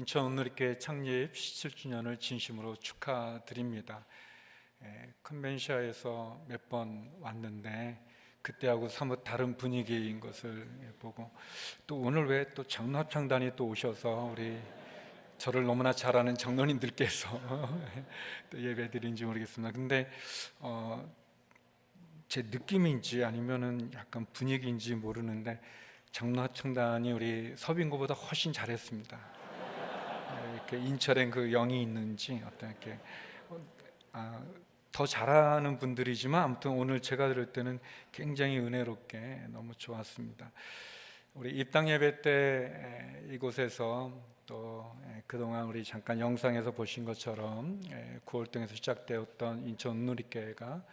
인천 온누리교회 창립 17주년을 진심으로 축하드립니다. 컨벤시아에서 몇 번 왔는데 그때하고 사뭇 다른 분위기인 것을 보고, 또 오늘 왜 또 장로합창단이 또 오셔서 우리 저를 너무나 잘 아는 장로님들께서 또 예배드린지 모르겠습니다. 근데 제 느낌인지 아니면은 약간 분위기인지 모르는데 장로합창단이 우리 서빙고보다 훨씬 잘했습니다. 이렇게 인철엔 그 영이 있는지 어떻게 더 잘하는 분들이지만 아무튼 오늘 제가 들을 때는 굉장히 은혜롭게 너무 좋았습니다. 우리 입당 예배 때 이곳에서 또 그동안 우리 잠깐 영상에서 보신 것처럼 9월동에서 시작되었던 인천 온누리교회가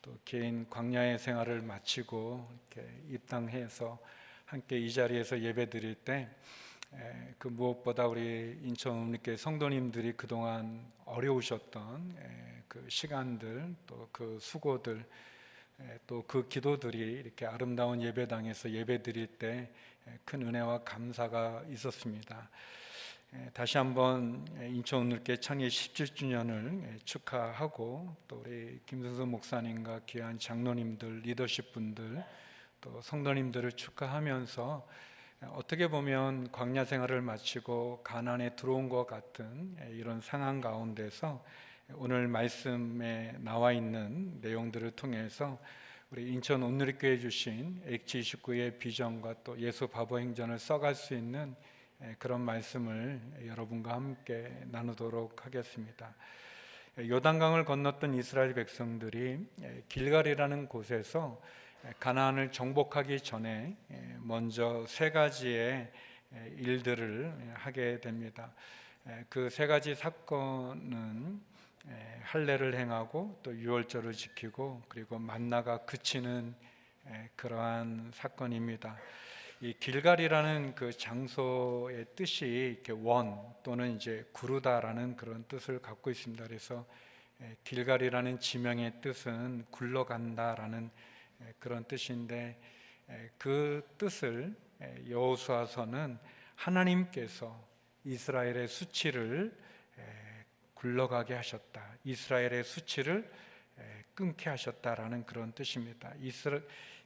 또 긴 광야의 생활을 마치고 이렇게 입당해서 함께 이 자리에서 예배 드릴 때 그 무엇보다 우리 인천 온누리교회 성도님들이 그동안 어려우셨던 그 시간들, 또 그 수고들, 또 그 기도들이 이렇게 아름다운 예배당에서 예배 드릴 때 큰 은혜와 감사가 있었습니다. 다시 한번 인천 온누리교회 창립 17주년을 축하하고, 또 우리 김승수 목사님과 귀한 장로님들, 리더십 분들, 또 성도님들을 축하하면서 어떻게 보면 광야 생활을 마치고 가나안에 들어온 것 같은 이런 상황 가운데서 오늘 말씀에 나와 있는 내용들을 통해서 우리 인천 온누리교회 주신 H29의 비전과 또 예수 바보 행전을 써갈 수 있는 그런 말씀을 여러분과 함께 나누도록 하겠습니다. 요단강을 건넜던 이스라엘 백성들이 길갈이라는 곳에서 가나안을 정복하기 전에 먼저 세 가지의 일들을 하게 됩니다. 그 세 가지 사건은 할례를 행하고 또 유월절을 지키고 그리고 만나가 그치는 그러한 사건입니다. 이 길갈이라는 그 장소의 뜻이 이렇게 원 또는 이제 구르다라는 그런 뜻을 갖고 있습니다. 그래서 길갈이라는 지명의 뜻은 굴러간다라는 그런 뜻인데, 그 뜻을 여호수아서는 하나님께서 이스라엘의 수치를 굴러가게 하셨다, 이스라엘의 수치를 끊게 하셨다라는 그런 뜻입니다.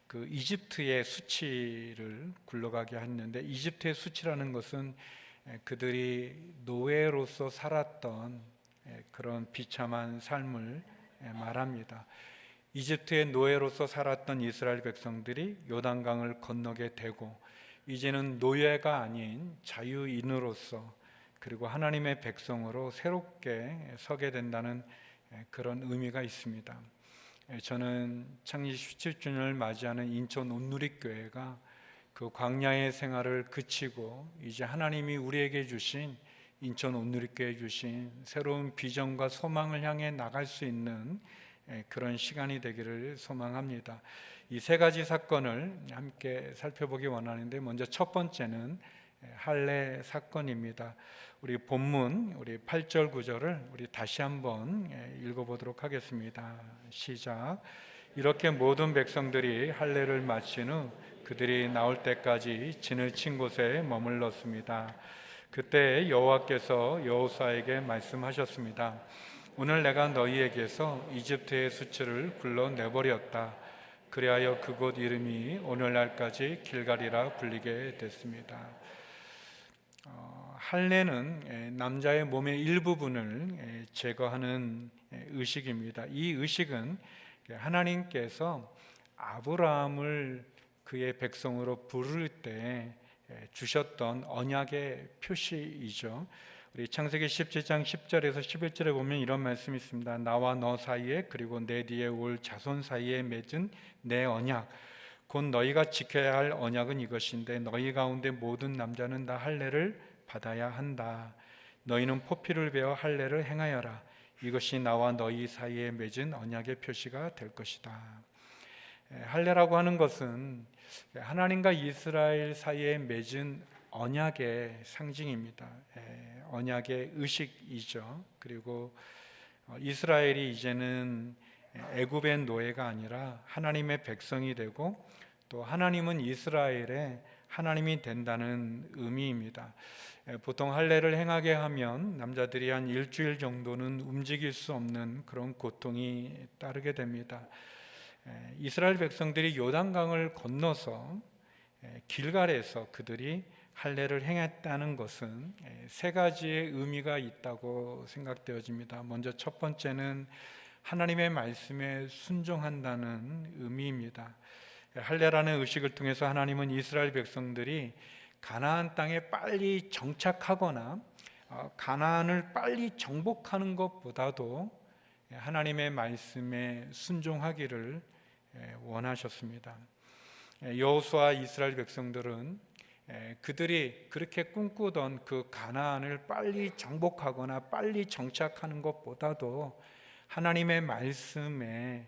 그 이집트의 수치를 굴러가게 했는데, 이집트의 수치라는 것은 그들이 노예로서 살았던 그런 비참한 삶을 말합니다. 이집트의 노예로서 살았던 이스라엘 백성들이 요단강을 건너게 되고 이제는 노예가 아닌 자유인으로서 그리고 하나님의 백성으로 새롭게 서게 된다는 그런 의미가 있습니다. 저는 창립 17주년을 맞이하는 인천 온누리교회가 그 광야의 생활을 그치고 이제 하나님이 우리에게 주신 인천 온누리교회에 주신 새로운 비전과 소망을 향해 나갈 수 있는 그런 시간이 되기를 소망합니다. 이 세 가지 사건을 함께 살펴보기 원하는데, 먼저 첫 번째는 할례 사건입니다. 우리 본문 우리 8절 9절을 우리 다시 한번 읽어보도록 하겠습니다. 시작. 이렇게 모든 백성들이 할례를 마친 후 그들이 나올 때까지 진을 친 곳에 머물렀습니다. 그때 여호와께서 여호수아에게 말씀하셨습니다. 오늘 내가 너희에게서 이집트의 수치를 굴러내버렸다. 그리하여 그곳 이름이 오늘날까지 길갈이라 불리게 됐습니다. 할례는 남자의 몸의 일부분을 제거하는 의식입니다. 이 의식은 하나님께서 아브라함을 그의 백성으로 부를 때 주셨던 언약의 표시이죠. 우리 창세기 17장 10절에서 11절에 보면 이런 말씀이 있습니다. 나와 너 사이에 그리고 내 뒤에 올 자손 사이에 맺은 내 언약, 곧 너희가 지켜야 할 언약은 이것인데 너희 가운데 모든 남자는 다 할례를 받아야 한다. 너희는 포피를 베어 할례를 행하여라. 이것이 나와 너희 사이에 맺은 언약의 표시가 될 것이다. 할례라고 하는 것은 하나님과 이스라엘 사이에 맺은 언약의 상징입니다. 언약의 의식이죠. 그리고 이스라엘이 이제는 애굽의 노예가 아니라 하나님의 백성이 되고, 또 하나님은 이스라엘의 하나님이 된다는 의미입니다. 보통 할례를 행하게 하면 남자들이 한 일주일 정도는 움직일 수 없는 그런 고통이 따르게 됩니다. 이스라엘 백성들이 요단강을 건너서 길갈에서 그들이 할례를 행했다는 것은 세 가지의 의미가 있다고 생각되어집니다. 먼저 첫 번째는 하나님의 말씀에 순종한다는 의미입니다. 할례라는 의식을 통해서 하나님은 이스라엘 백성들이 가나안 땅에 빨리 정착하거나 가나안을 빨리 정복하는 것보다도 하나님의 말씀에 순종하기를 원하셨습니다. 여호수아 이스라엘 백성들은 그들이 그렇게 꿈꾸던 그 가나안을 빨리 정복하거나 빨리 정착하는 것보다도 하나님의 말씀에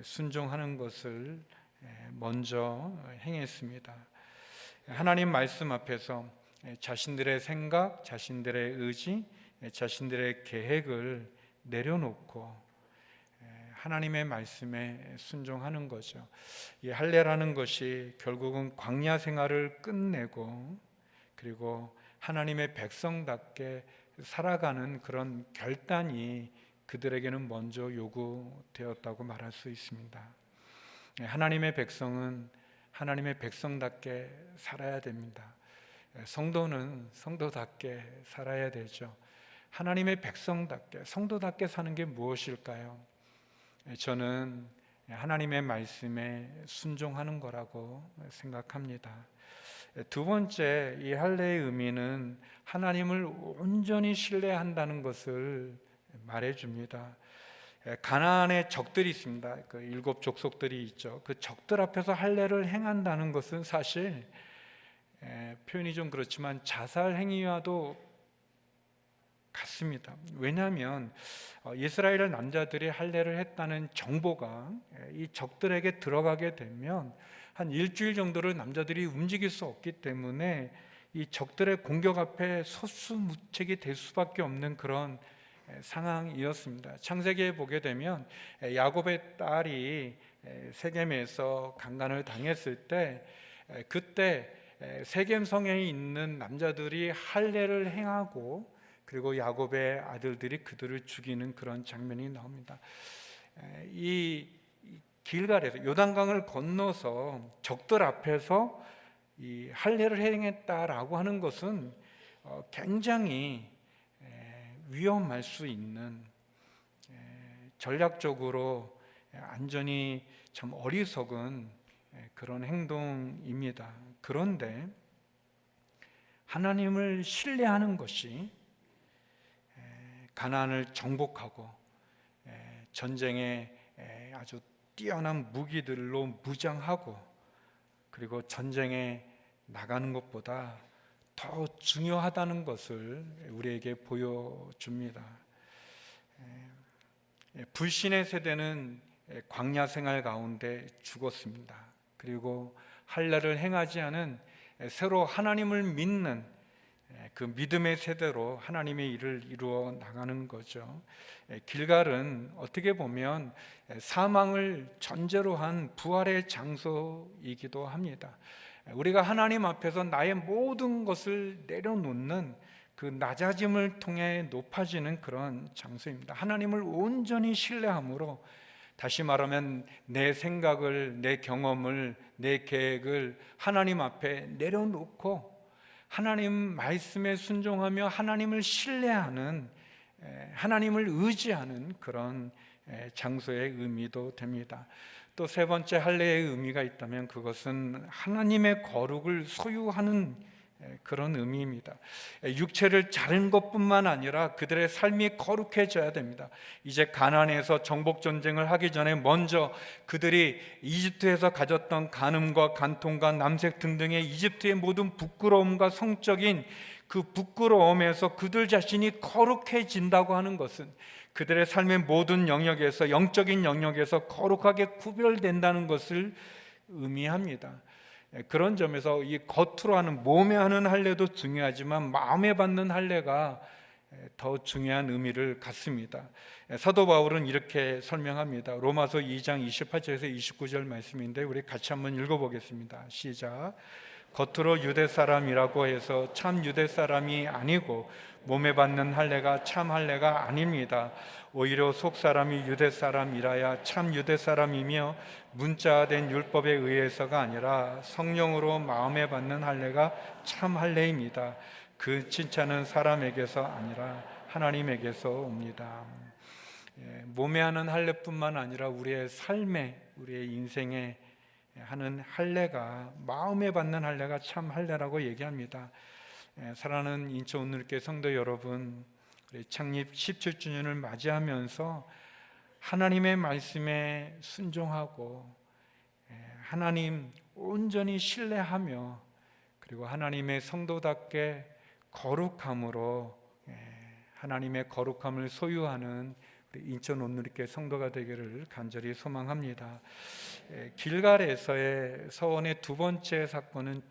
순종하는 것을 먼저 행했습니다. 하나님 말씀 앞에서 자신들의 생각, 자신들의 의지, 자신들의 계획을 내려놓고 하나님의 말씀에 순종하는 거죠. 이 할례라는 것이 결국은 광야 생활을 끝내고 그리고 하나님의 백성답게 살아가는 그런 결단이 그들에게는 먼저 요구되었다고 말할 수 있습니다. 하나님의 백성은 하나님의 백성답게 살아야 됩니다. 성도는 성도답게 살아야 되죠. 하나님의 백성답게, 성도답게 사는 게 무엇일까요? 저는 하나님의 말씀에 순종하는 거라고 생각합니다. 두 번째, 이 할례의 의미는 하나님을 온전히 신뢰한다는 것을 말해줍니다. 가나안에 적들이 있습니다. 그 7 족속들이 있죠. 그 적들 앞에서 할례를 행한다는 것은 사실 표현이 좀 그렇지만 자살 행위와도 같습니다. 왜냐하면 이스라엘 남자들이 할례를 했다는 정보가 이 적들에게 들어가게 되면 한 일주일 정도를 남자들이 움직일 수 없기 때문에 이 적들의 공격 앞에 속수무책이 될 수밖에 없는 그런 상황이었습니다. 창세기에 보게 되면 야곱의 딸이 세겜에서 강간을 당했을 때 그때 세겜 성에 있는 남자들이 할례를 행하고 그리고 야곱의 아들들이 그들을 죽이는 그런 장면이 나옵니다. 이 길갈에서 요단강을 건너서 적들 앞에서 이 할례를 행했다라고 하는 것은 굉장히 위험할 수 있는 전략적으로 안전이 참 어리석은 그런 행동입니다. 그런데 하나님을 신뢰하는 것이 가나안을 정복하고 전쟁에 아주 뛰어난 무기들로 무장하고 그리고 전쟁에 나가는 것보다 더 중요하다는 것을 우리에게 보여줍니다. 불신의 세대는 광야 생활 가운데 죽었습니다. 그리고 할례를 행하지 않은 새로 하나님을 믿는 그 믿음의 세대로 하나님의 일을 이루어 나가는 거죠. 길갈은 어떻게 보면 사망을 전제로 한 부활의 장소이기도 합니다. 우리가 하나님 앞에서 나의 모든 것을 내려놓는 그 낮아짐을 통해 높아지는 그런 장소입니다. 하나님을 온전히 신뢰함으로, 다시 말하면 내 생각을, 내 경험을, 내 계획을 하나님 앞에 내려놓고 하나님 말씀에 순종하며 하나님을 신뢰하는, 하나님을 의지하는 그런 장소의 의미도 됩니다. 또 세 번째 할례의 의미가 있다면 그것은 하나님의 거룩을 소유하는 그런 의미입니다. 육체를 자른 것뿐만 아니라 그들의 삶이 거룩해져야 됩니다. 이제 가나안에서 정복 전쟁을 하기 전에 먼저 그들이 이집트에서 가졌던 간음과 간통과 남색 등등의 이집트의 모든 부끄러움과 성적인 그 부끄러움에서 그들 자신이 거룩해진다고 하는 것은 그들의 삶의 모든 영역에서, 영적인 영역에서 거룩하게 구별된다는 것을 의미합니다. 그런 점에서 이 겉으로 하는, 몸에 하는 할례도 중요하지만 마음에 받는 할례가 더 중요한 의미를 갖습니다. 사도 바울은 이렇게 설명합니다. 로마서 2장 28절에서 29절 말씀인데 우리 같이 한번 읽어보겠습니다. 시작. 겉으로 유대 사람이라고 해서 참 유대 사람이 아니고 몸에 받는 할례가 참 할례가 아닙니다. 오히려 속 사람이 유대 사람이라야 참 유대 사람이며 문자된 율법에 의해서가 아니라 성령으로 마음에 받는 할례가 참 할례입니다. 그 칭찬은 사람에게서 아니라 하나님에게서 옵니다. 몸에 하는 할례뿐만 아니라 우리의 삶에, 우리의 인생에 하는 할례가, 마음에 받는 할례가 참 할례라고 얘기합니다. 사랑하는 인천 온누리교회 성도 여러분, 우리 창립 17주년을 맞이하면서 하나님의 말씀에 순종하고 하나님 온전히 신뢰하며 그리고 하나님의 성도답게 거룩함으로 하나님의 거룩함을 소유하는 우리 인천 온누리교회 성도가 되기를 간절히 소망합니다. 길갈에서의 서원의 두 번째 사건은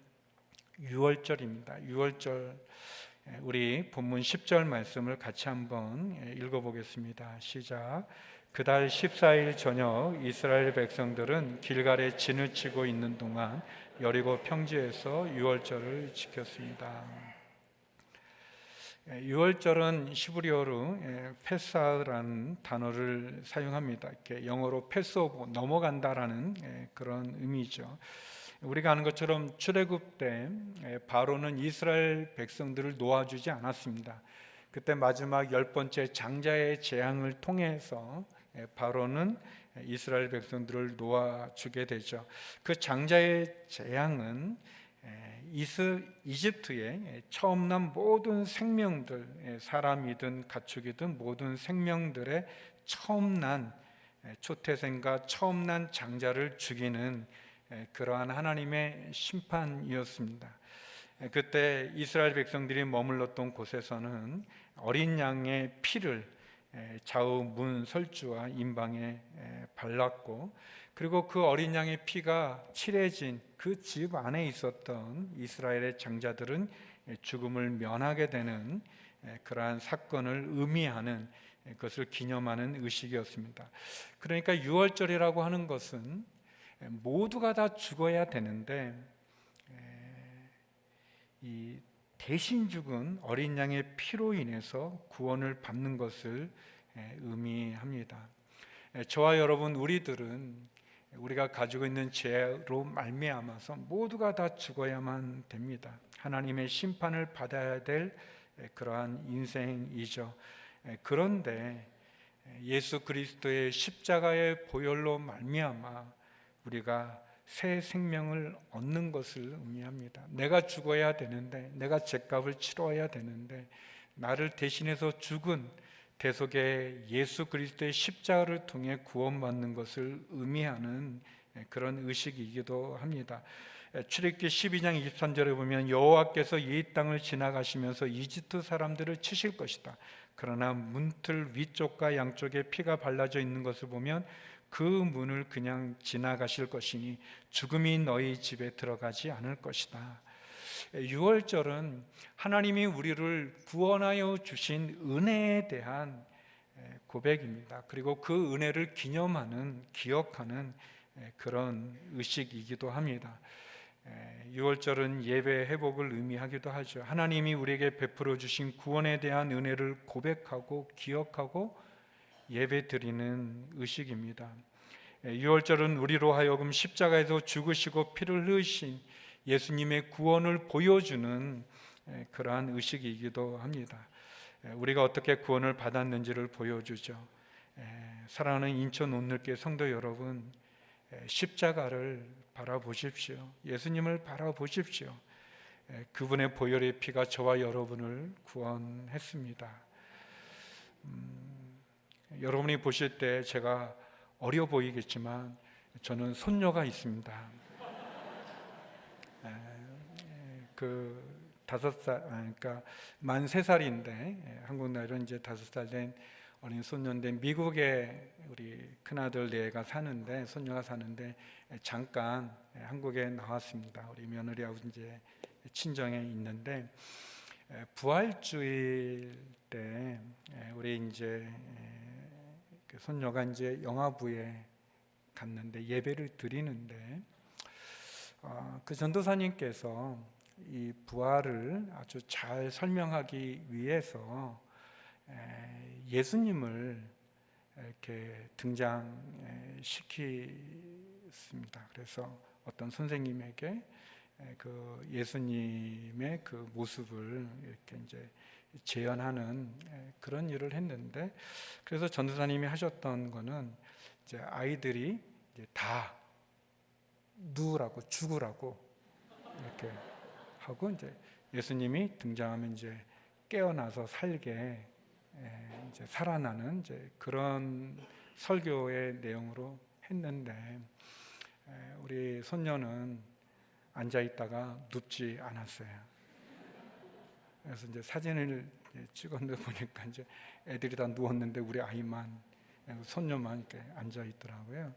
유월절입니다. 유월절, 우리 본문 10절 말씀을 같이 한번 읽어보겠습니다. 시작. 그달 14일 저녁 이스라엘 백성들은 길갈에 진을 치고 있는 동안 여리고 평지에서 유월절을 지켰습니다. 유월절은 히브리어로 패사라는 단어를 사용합니다. 이렇게 영어로 패스오버, 넘어간다라는 그런 의미죠. 우리가 아는 것처럼 출애굽 때 바로는 이스라엘 백성들을 놓아주지 않았습니다. 그때 마지막 10번째 장자의 재앙을 통해서 바로는 이스라엘 백성들을 놓아주게 되죠. 그 장자의 재앙은 이집트의 처음 난 모든 생명들, 사람이든 가축이든 모든 생명들의 처음 난 초태생과 처음 난 장자를 죽이는 그러한 하나님의 심판이었습니다. 그때 이스라엘 백성들이 머물렀던 곳에서는 어린 양의 피를 좌우 문 설주와 임방에 발랐고, 그리고 그 어린 양의 피가 칠해진 그 집 안에 있었던 이스라엘의 장자들은 죽음을 면하게 되는 그러한 사건을 의미하는, 그것을 기념하는 의식이었습니다. 그러니까 유월절이라고 하는 것은 모두가 다 죽어야 되는데 이 대신 죽은 어린 양의 피로 인해서 구원을 받는 것을 의미합니다. 저와 여러분, 우리들은 우리가 가지고 있는 죄로 말미암아서 모두가 다 죽어야만 됩니다. 하나님의 심판을 받아야 될 그러한 인생이죠. 그런데 예수 그리스도의 십자가의 보혈로 말미암아 우리가 새 생명을 얻는 것을 의미합니다. 내가 죽어야 되는데, 내가 죄값을 치러야 되는데, 나를 대신해서 죽은 대속의 예수 그리스도의 십자가를 통해 구원받는 것을 의미하는 그런 의식이기도 합니다. 출애굽기 12장 23절에 보면 여호와께서 이 땅을 지나가시면서 이집트 사람들을 치실 것이다. 그러나 문틀 위쪽과 양쪽에 피가 발라져 있는 것을 보면 그 문을 그냥 지나가실 것이니 죽음이 너희 집에 들어가지 않을 것이다. 유월절은 하나님이 우리를 구원하여 주신 은혜에 대한 고백입니다. 그리고 그 은혜를 기념하는, 기억하는 그런 의식이기도 합니다. 유월절은 예배 회복을 의미하기도 하죠. 하나님이 우리에게 베풀어 주신 구원에 대한 은혜를 고백하고 기억하고 예배 드리는 의식입니다. 유월절은 우리로 하여금 십자가에서 죽으시고 피를 흘리신 예수님의 구원을 보여주는 그러한 의식이기도 합니다. 우리가 어떻게 구원을 받았는지를 보여주죠. 사랑하는 인천 온누리교회 성도 여러분, 십자가를 바라보십시오. 예수님을 바라보십시오. 그분의 보혈의 피가 저와 여러분을 구원했습니다. 여러분이 보실 때 제가 어려 보이겠지만 저는 손녀가 있습니다. 그러니까 만 3살인데 한국 나이로 이제 5살 된 어린 손녀인데, 미국에 우리 큰아들 네가 사는데, 손녀가 사는데 잠깐 한국에 나왔습니다. 우리 며느리하고 이제 친정에 있는데, 부활주일 때 우리 이제 손녀가 이제 영화부에 갔는데 예배를 드리는데 그 전도사님께서 이 부활을 아주 잘 설명하기 위해서 예수님을 이렇게 등장시켰습니다. 그래서 어떤 선생님에게 그 예수님의 그 모습을 이렇게 이제 재현하는 그런 일을 했는데, 그래서 전도사님이 하셨던 거는 이제 아이들이 이제 다 누우라고 죽으라고 이렇게 하고, 이제 예수님이 등장하면 이제 깨어나서 살게 이제 살아나는 이제 그런 설교의 내용으로 했는데, 우리 손녀는 앉아 있다가 눕지 않았어요. 그래서 이제 사진을 찍었는데 보니까 이제 애들이 다 누웠는데 우리 아이만, 손녀만 이렇게 앉아 있더라고요.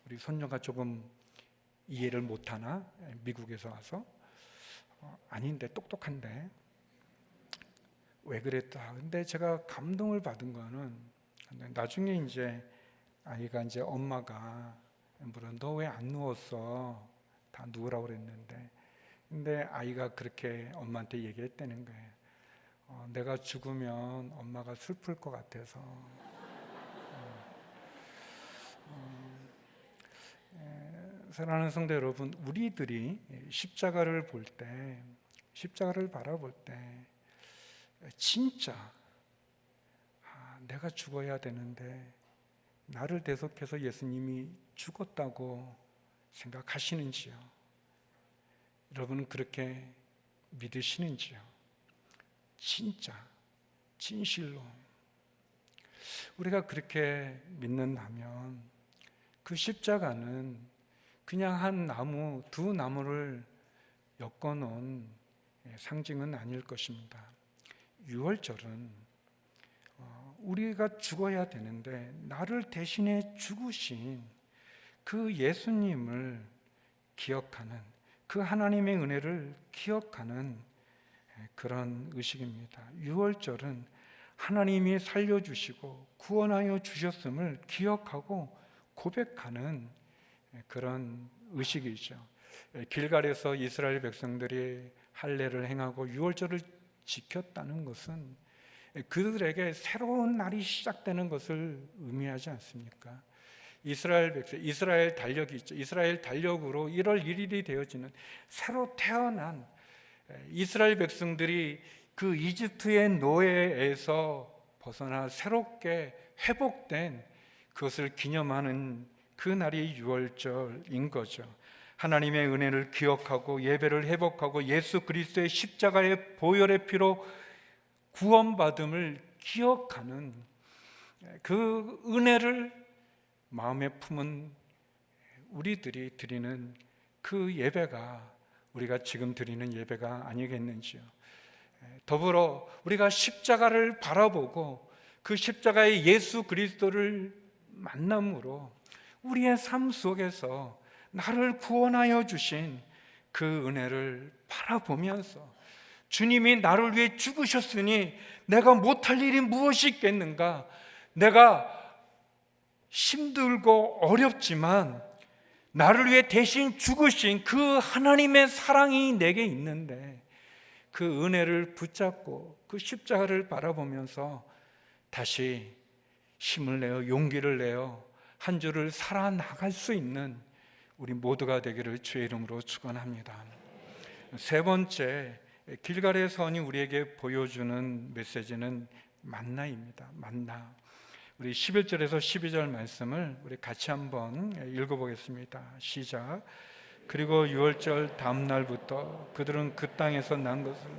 우리 손녀가 조금 이해를 못하나? 미국에서 와서 아닌데 똑똑한데 왜 그랬다. 근데 제가 감동을 받은 거는 나중에 이제 아이가 이제 엄마가 물론 너 왜 안 누웠어? 다 누우라고 그랬는데, 근데 아이가 그렇게 엄마한테 얘기했다는 거예요. 내가 죽으면 엄마가 슬플 것 같아서. 사랑하는 성도 여러분, 우리들이 십자가를 볼 때, 십자가를 바라볼 때 진짜 내가 죽어야 되는데 나를 대속해서 예수님이 죽었다고 생각하시는지요? 여러분은 그렇게 믿으시는지요? 진짜 진실로 우리가 그렇게 믿는다면 그 십자가는 그냥 한 나무, 두 나무를 엮어놓은 상징은 아닐 것입니다. 유월절은 우리가 죽어야 되는데 나를 대신해 죽으신 그 예수님을 기억하는, 그 하나님의 은혜를 기억하는 그런 의식입니다. 유월절은 하나님이 살려주시고 구원하여 주셨음을 기억하고 고백하는 그런 의식이죠. 길갈에서 이스라엘 백성들이 할례를 행하고 유월절을 지켰다는 것은 그들에게 새로운 날이 시작되는 것을 의미하지 않습니까? 이스라엘 백성, 이스라엘 달력이 있죠. 이스라엘 달력으로 1월 1일이 되어지는 새로 태어난 이스라엘 백성들이 그 이집트의 노예에서 벗어나 새롭게 회복된 그것을 기념하는 그 날이 유월절인 거죠. 하나님의 은혜를 기억하고 예배를 회복하고 예수 그리스도의 십자가의 보혈의 피로 구원받음을 기억하는 그 은혜를 마음에 품은 우리들이 드리는 그 예배가 우리가 지금 드리는 예배가 아니겠는지요. 더불어 우리가 십자가를 바라보고 그 십자가의 예수 그리스도를 만남으로 우리의 삶 속에서 나를 구원하여 주신 그 은혜를 바라보면서 주님이 나를 위해 죽으셨으니 내가 못할 일이 무엇이 있겠는가? 내가 힘들고 어렵지만 나를 위해 대신 죽으신 그 하나님의 사랑이 내게 있는데 그 은혜를 붙잡고 그 십자가를 바라보면서 다시 힘을 내어 용기를 내어 한 주를 살아나갈 수 있는 우리 모두가 되기를 주의 이름으로 축원합니다. 세 번째, 길갈의 선이 우리에게 보여주는 메시지는 만나입니다. 만나. 우리 11절에서 12절 말씀을 우리 같이 한번 읽어보겠습니다. 시작. 그리고 유월절 다음 날부터 그들은 그 땅에서 난 것을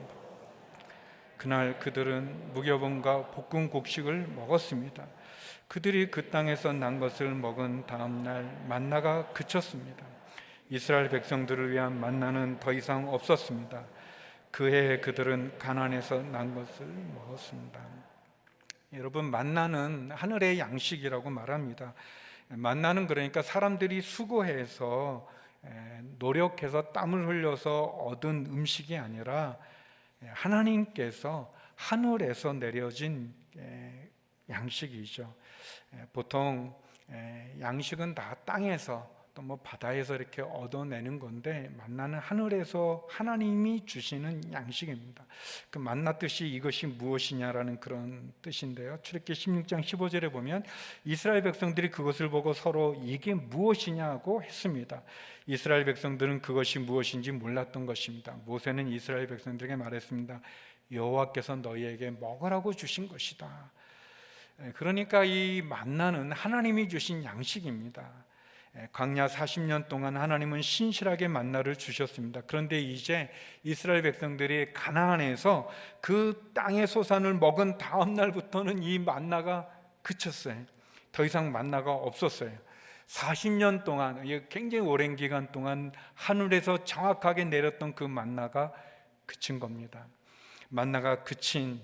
그날 그들은 무교본과 볶은 곡식을 먹었습니다. 그들이 그 땅에서 난 것을 먹은 다음 날 만나가 그쳤습니다. 이스라엘 백성들을 위한 만나는 더 이상 없었습니다. 그해 그들은 가나안에서 난 것을 먹었습니다. 여러분, 만나는 하늘의 양식이라고 말합니다. 만나는 그러니까 사람들이 수고해서 노력해서 땀을 흘려서 얻은 음식이 아니라 하나님께서 하늘에서 내려진 양식이죠. 보통 양식은 다 땅에서 또 뭐 바다에서 이렇게 얻어내는 건데, 만나는 하늘에서 하나님이 주시는 양식입니다. 그 만나 뜻이 이것이 무엇이냐라는 그런 뜻인데요, 출애굽기 16장 15절에 보면 이스라엘 백성들이 그것을 보고 서로 이게 무엇이냐고 했습니다. 이스라엘 백성들은 그것이 무엇인지 몰랐던 것입니다. 모세는 이스라엘 백성들에게 말했습니다. 여호와께서 너희에게 먹으라고 주신 것이다. 그러니까 이 만나는 하나님이 주신 양식입니다. 광야 40년 동안 하나님은 신실하게 만나를 주셨습니다. 그런데 이제 이스라엘 백성들이 가나안에서 그 땅의 소산을 먹은 다음 날부터는 이 만나가 그쳤어요. 더 이상 만나가 없었어요. 40년 동안, 굉장히 오랜 기간 동안 하늘에서 정확하게 내렸던 그 만나가 그친 겁니다. 만나가 그친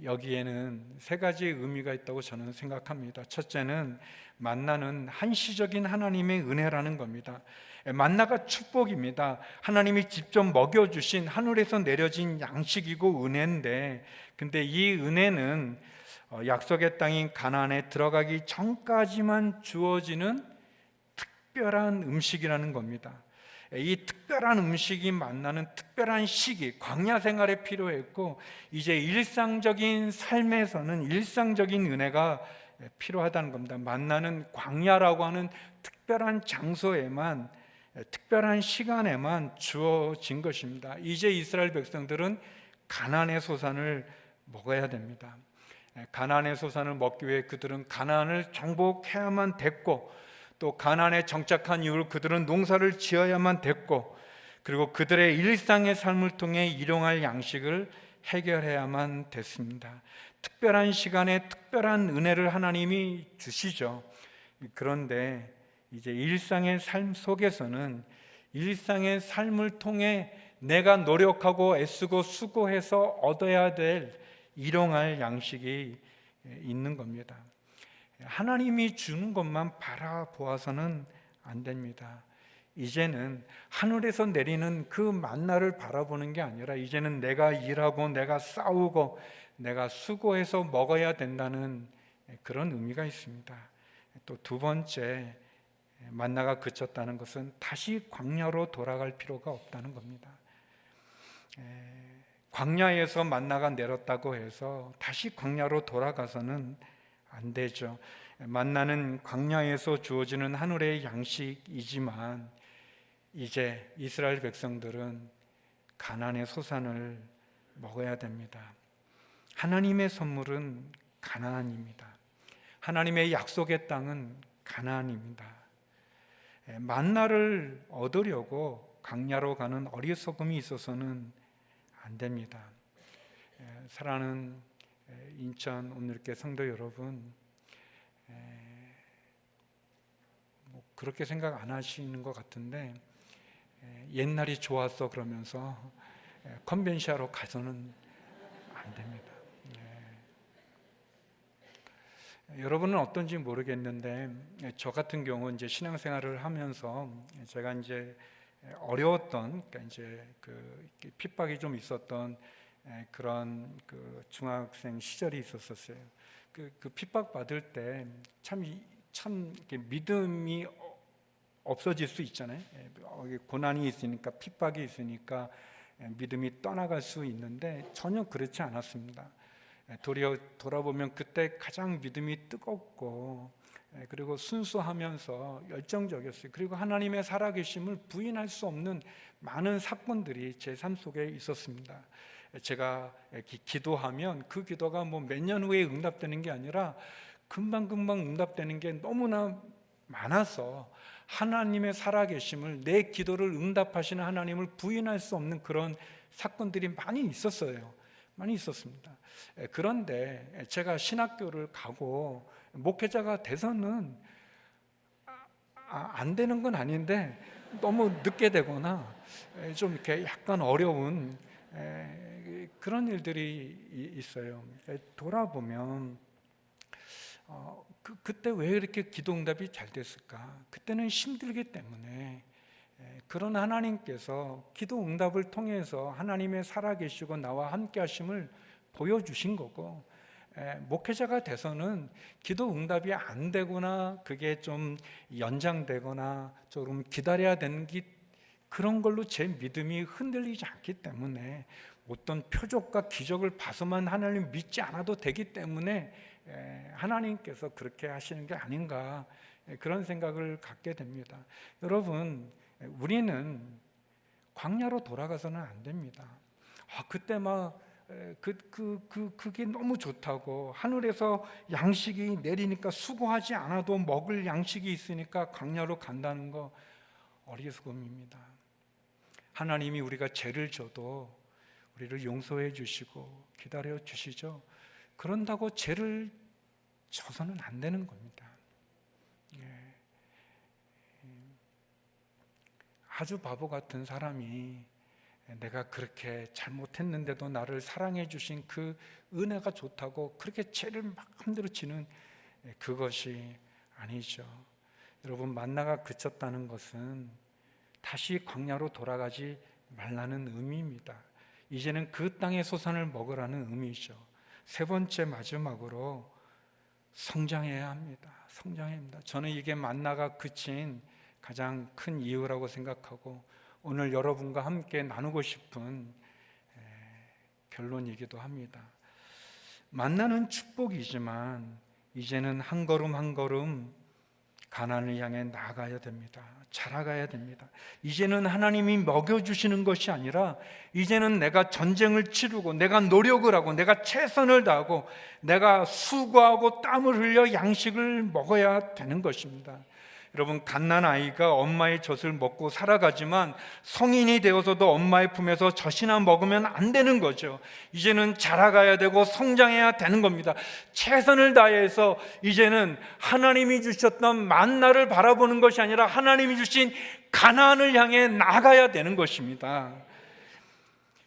여기에는 세 가지 의미가 있다고 저는 생각합니다. 첫째는 만나는 한시적인 하나님의 은혜라는 겁니다. 만나가 축복입니다. 하나님이 직접 먹여주신 하늘에서 내려진 양식이고 은혜인데, 근데 이 은혜는 약속의 땅인 가나안에 들어가기 전까지만 주어지는 특별한 음식이라는 겁니다. 이 특별한 음식이 만나는 특별한 시기, 광야 생활에 필요했고, 이제 일상적인 삶에서는 일상적인 은혜가 필요하다는 겁니다. 만나는 광야라고 하는 특별한 장소에만, 특별한 시간에만 주어진 것입니다. 이제 이스라엘 백성들은 가나안의 소산을 먹어야 됩니다. 가나안의 소산을 먹기 위해 그들은 가나안을 정복해야만 됐고, 또 가나안에 정착한 이후 그들은 농사를 지어야만 됐고, 그리고 그들의 일상의 삶을 통해 일용할 양식을 해결해야만 됐습니다. 특별한 시간에 특별한 은혜를 하나님이 주시죠. 그런데 이제 일상의 삶 속에서는 일상의 삶을 통해 내가 노력하고 애쓰고 수고해서 얻어야 될 일용할 양식이 있는 겁니다. 하나님이 주는 것만 바라보아서는 안 됩니다. 이제는 하늘에서 내리는 그 만나를 바라보는 게 아니라 이제는 내가 일하고 내가 싸우고 내가 수고해서 먹어야 된다는 그런 의미가 있습니다. 또 두 번째, 만나가 그쳤다는 것은 다시 광야로 돌아갈 필요가 없다는 겁니다. 광야에서 만나가 내렸다고 해서 다시 광야로 돌아가서는 안 되죠. 만나는 광야에서 주어지는 하늘의 양식이지만 이제 이스라엘 백성들은 가나안의 소산을 먹어야 됩니다. 하나님의 선물은 가나안입니다. 하나님의 약속의 땅은 가나안입니다. 만나를 얻으려고 광야로 가는 어리석음이 있어서는 안 됩니다. 사랑하는 인천 온누리교회 성도 여러분, 뭐 그렇게 생각 안 하시는 것 같은데, 옛날이 좋았어 그러면서 컨벤시아로 가서는 안 됩니다. 여러분은 어떤지 모르겠는데, 저 같은 경우 이제 신앙생활을 하면서 제가 이제 어려웠던, 그러니까 이제 그 핍박이 좀 있었던 그런 그 중학생 시절이 있었어요. 그 핍박 받을 때 참 믿음이 없어질 수 있잖아요. 고난이 있으니까, 핍박이 있으니까 믿음이 떠나갈 수 있는데 전혀 그렇지 않았습니다. 도리어 돌아보면 그때 가장 믿음이 뜨겁고 그리고 순수하면서 열정적이었어요. 그리고 하나님의 살아계심을 부인할 수 없는 많은 사건들이 제 삶 속에 있었습니다. 제가 기도하면 그 기도가 뭐 몇 년 후에 응답되는 게 아니라 금방금방 응답되는 게 너무나 많아서 하나님의 살아계심을, 내 기도를 응답하시는 하나님을 부인할 수 없는 그런 사건들이 많이 있었어요. 많이 있었습니다. 그런데 제가 신학교를 가고 목회자가 돼서는 안 되는 건 아닌데 너무 늦게 되거나 좀 이렇게 약간 어려운 그런 일들이 있어요. 돌아보면 그때 왜 이렇게 기도 응답이 잘 됐을까? 그때는 힘들기 때문에. 그런 하나님께서 기도 응답을 통해서 하나님의 살아계시고 나와 함께 하심을 보여주신 거고, 목회자가 돼서는 기도 응답이 안 되거나 그게 좀 연장되거나 조금 기다려야 되는 그런 걸로 제 믿음이 흔들리지 않기 때문에 어떤 표적과 기적을 봐서만 하나님 믿지 않아도 되기 때문에 하나님께서 그렇게 하시는 게 아닌가, 그런 생각을 갖게 됩니다. 여러분, 우리는 광야로 돌아가서는 안 됩니다. 그때 막 그게 너무 좋다고, 하늘에서 양식이 내리니까 수고하지 않아도 먹을 양식이 있으니까 광야로 간다는 거 어리석음입니다. 하나님이 우리가 죄를 져도 우리를 용서해 주시고 기다려 주시죠. 그런다고 죄를 져서는 안 되는 겁니다. 아주 바보 같은 사람이 내가 그렇게 잘못했는데도 나를 사랑해 주신 그 은혜가 좋다고 그렇게 죄를 막 함대로 지는, 그것이 아니죠. 여러분, 만나가 그쳤다는 것은 다시 광야로 돌아가지 말라는 의미입니다. 이제는 그 땅의 소산을 먹으라는 의미죠. 세 번째, 마지막으로 성장해야 합니다. 성장해야 합니다. 저는 이게 만나가 그친 가장 큰 이유라고 생각하고 오늘 여러분과 함께 나누고 싶은 결론이기도 합니다. 만나는 축복이지만 이제는 한 걸음 한 걸음 가나안을 향해 나아가야 됩니다. 자라가야 됩니다. 이제는 하나님이 먹여주시는 것이 아니라 이제는 내가 전쟁을 치르고 내가 노력을 하고 내가 최선을 다하고 내가 수고하고 땀을 흘려 양식을 먹어야 되는 것입니다. 여러분, 갓난 아이가 엄마의 젖을 먹고 살아가지만 성인이 되어서도 엄마의 품에서 젖이나 먹으면 안 되는 거죠. 이제는 자라가야 되고 성장해야 되는 겁니다. 최선을 다해서 이제는 하나님이 주셨던 만나를 바라보는 것이 아니라 하나님이 주신 가나안을 향해 나가야 되는 것입니다.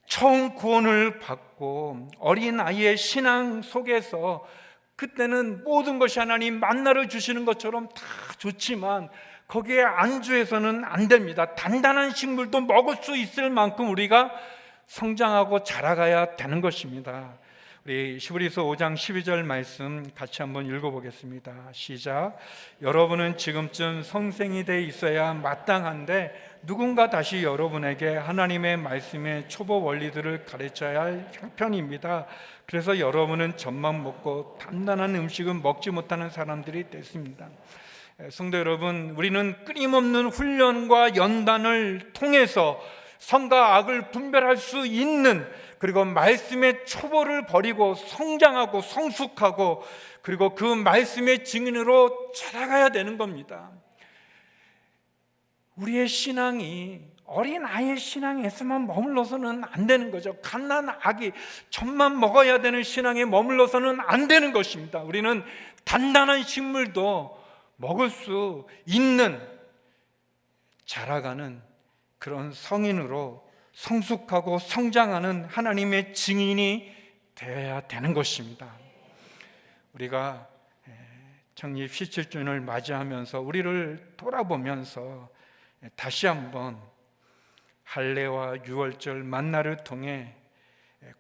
처음 구원을 받고 어린 아이의 신앙 속에서 그때는 모든 것이 하나님 만나를 주시는 것처럼 다 좋지만 거기에 안주해서는 안 됩니다. 단단한 식물도 먹을 수 있을 만큼 우리가 성장하고 자라가야 되는 것입니다. 우리 히브리서 5장 12절 말씀 같이 한번 읽어보겠습니다. 시작. 여러분은 지금쯤 성생이 돼 있어야 마땅한데 누군가 다시 여러분에게 하나님의 말씀의 초보 원리들을 가르쳐야 할 형편입니다. 그래서 여러분은 젖만 먹고 단단한 음식은 먹지 못하는 사람들이 됐습니다. 성도 여러분, 우리는 끊임없는 훈련과 연단을 통해서 선과 악을 분별할 수 있는, 그리고 말씀의 초보를 버리고 성장하고 성숙하고 그리고 그 말씀의 증인으로 자라가야 되는 겁니다. 우리의 신앙이 어린 아이의 신앙에서만 머물러서는 안 되는 거죠. 갓난 아기 젖만 먹어야 되는 신앙에 머물러서는 안 되는 것입니다. 우리는 단단한 식물도 먹을 수 있는, 자라가는 그런 성인으로 성숙하고 성장하는 하나님의 증인이 되어야 되는 것입니다. 우리가 창립 17주년을 맞이하면서 우리를 돌아보면서 다시 한번 할례와 유월절 만나를 통해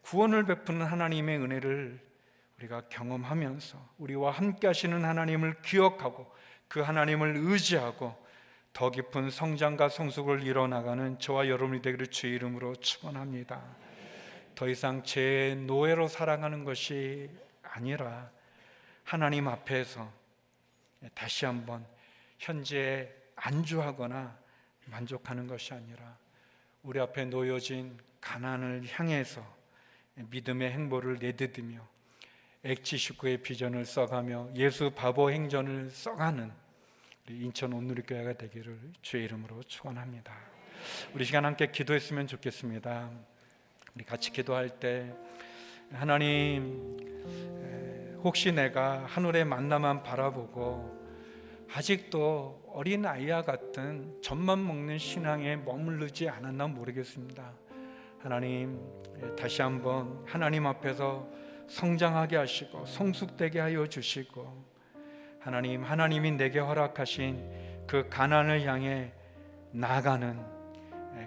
구원을 베푸는 하나님의 은혜를 우리가 경험하면서 우리와 함께 하시는 하나님을 기억하고 그 하나님을 의지하고 더 깊은 성장과 성숙을 이뤄나가는 저와 여러분이 되기를 주의 이름으로 축원합니다. 더 이상 제 노예로 살아가는 것이 아니라 하나님 앞에서 다시 한번 현재에 안주하거나 만족하는 것이 아니라 우리 앞에 놓여진 가나안을 향해서 믿음의 행보를 내딛으며 엑지 19의 비전을 써가며 예수 바보 행전을 써가는 우리 인천 온누리교회가 되기를 주의 이름으로 축원합니다. 우리 시간 함께 기도했으면 좋겠습니다. 우리 같이 기도할 때 하나님, 혹시 내가 하늘의 만나만 바라보고 아직도 어린 아이와 같은 젖만 먹는 신앙에 머무르지 않았나 모르겠습니다. 하나님, 다시 한번 하나님 앞에서 성장하게 하시고 성숙되게 하여 주시고 하나님, 하나님이 내게 허락하신 그 가나안을 향해 나아가는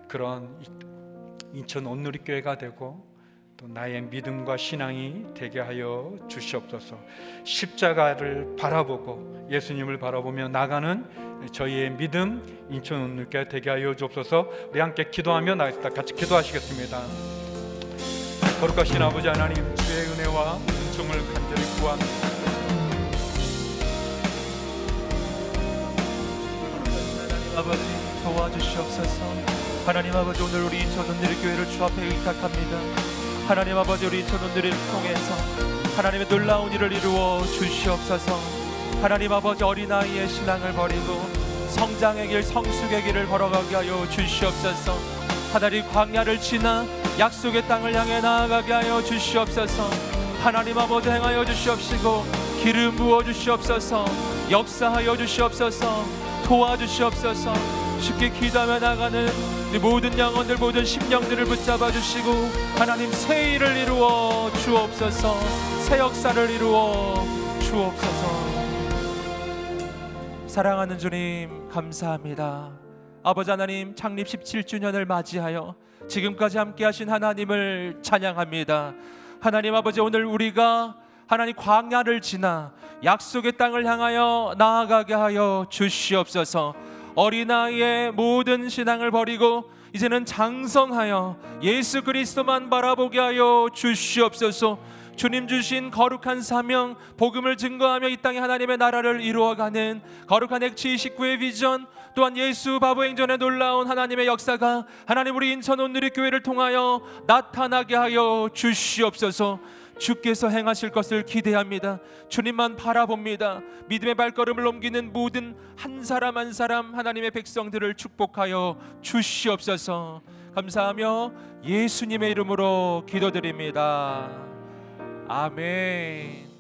그런 인천 온누리교회가 되고 또 나의 믿음과 신앙이 되게 하여 주시옵소서. 십자가를 바라보고 예수님을 바라보며 나가는 저희의 믿음 인천 온누리교회 되게 하여 주옵소서. 우리 함께 기도하며 나가겠습니다. 같이 기도하시겠습니다. 거룩하신 아버지 하나님, 주의 은혜와 은총을 간절히 구합니다. 하나님 아버지 도와주시옵소서. 하나님 아버지, 오늘 우리 인천 온누리교회를 주 앞에 의탁합니다. 하나님 아버지, 우리 인천 온누리를 통해서 하나님의 놀라운 일을 이루어 주시옵소서. 하나님 아버지, 어린아이의 신앙을 버리고 성장의 길, 성숙의 길을 걸어가게 하여 주시옵소서. 하나님, 광야를 지나 약속의 땅을 향해 나아가게 하여 주시옵소서. 하나님 아버지, 행하여 주시옵시고 기름 부어 주시옵소서. 역사하여 주시옵소서. 도와주시옵소서. 쉽게 기도하며 나가는 모든 영혼들, 모든 심령들을 붙잡아 주시고 하나님, 새 일을 이루어 주옵소서. 새 역사를 이루어 주옵소서. 사랑하는 주님, 감사합니다. 아버지 하나님, 창립 17주년을 맞이하여 지금까지 함께 하신 하나님을 찬양합니다. 하나님 아버지, 오늘 우리가 하나님 광야를 지나 약속의 땅을 향하여 나아가게 하여 주시옵소서. 어린아이의 모든 신앙을 버리고 이제는 장성하여 예수 그리스도만 바라보게 하여 주시옵소서. 주님 주신 거룩한 사명, 복음을 증거하며 이 땅에 하나님의 나라를 이루어가는 거룩한 X29의 비전, 또한 예수 바보행전의 놀라운 하나님의 역사가 하나님 우리 인천 온누리교회를 통하여 나타나게 하여 주시옵소서. 주께서 행하실 것을 기대합니다. 주님만 바라봅니다. 믿음의 발걸음을 옮기는 모든 한 사람 한 사람 하나님의 백성들을 축복하여 주시옵소서. 감사하며 예수님의 이름으로 기도드립니다. 아멘.